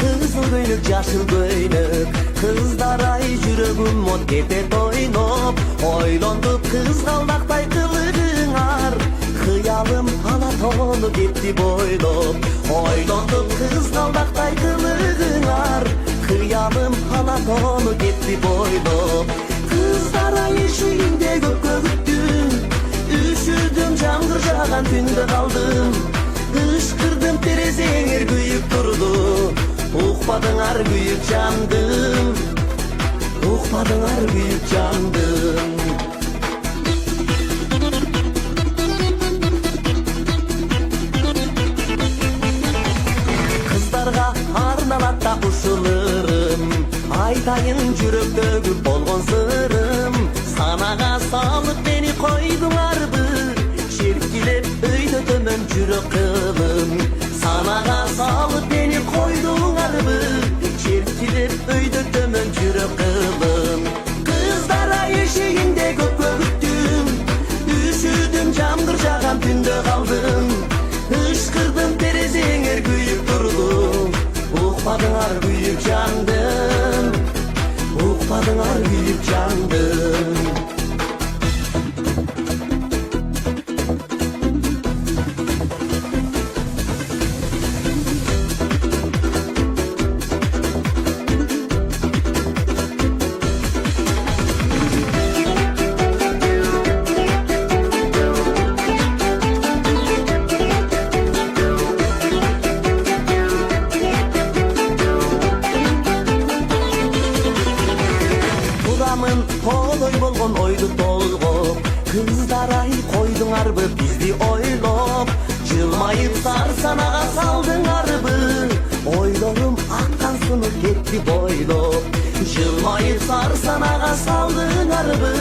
Kızıl göynük, yaşıl göynük, kızlar ay жүрөгүм мот кетет ойноп. Ойлондуп кызгалдактай кылыгыңар, кыялым ала тоону кетти бойлоп. Ойлондуп кызгалдактай кылыгыңар, кыялым ала тоону кетти бойлоп. Кыздар ай эшигинде көпкө күттүм, үшүдүм жамгыр жааган түндө калдым. Ышкырдым терезеңер күйүп турду, укпадыңар күйүп жандым, укпадыңар күйүп жандым. Кыздарга арналат да ушул ырым, айтайын жүрөктөгү болгон сырым. Санага салып мени койдуңарбы, шеркилеп өйдө төмөн жүрөк кылым. Санага салып мени койдуңарбы, шеркилеп өйдө төмөн жүрөк кылым. Кыздар ай эшигинде көпкө күттүм, үшүдүм жамгыр жааган түндө калдым. Ышкырдым терезеңер күйүп турду, укпадыңар күйүп жандым, укпадыңар күйүп жандым. Колой болгон ойду толгоп, кыздар ай койдуңарбы бизди ойлоп. Жылмайып сар санага салдыңарбы, ойлорум аккан сунуп кетти бойлоп. Жылмайып сар санага салдыңарбы,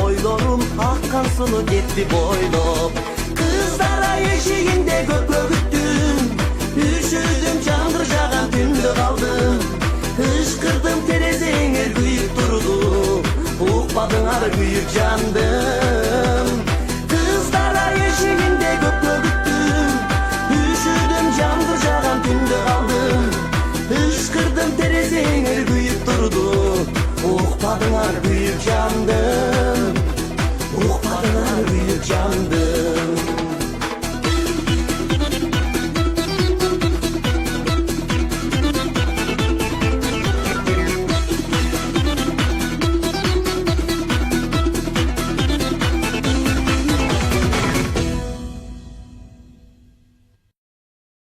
ойлорум аккан сунуп кетти бойлоп. Кыздар ай эшигинде көпкө күттүм, үшүдүм жамгыр жааган түндө калдым. Ышкырдым терезеңер күйүп турду, укпадыңар күйүп жандым. Кыздар ай эшигинде көпкө күттүм, үшүдүм жамгыр жааган түндө калдым. Ышкырдым терезеңер күйүп турду, укпадыңар күйүп жандым, укпадыңар күйүп жандым.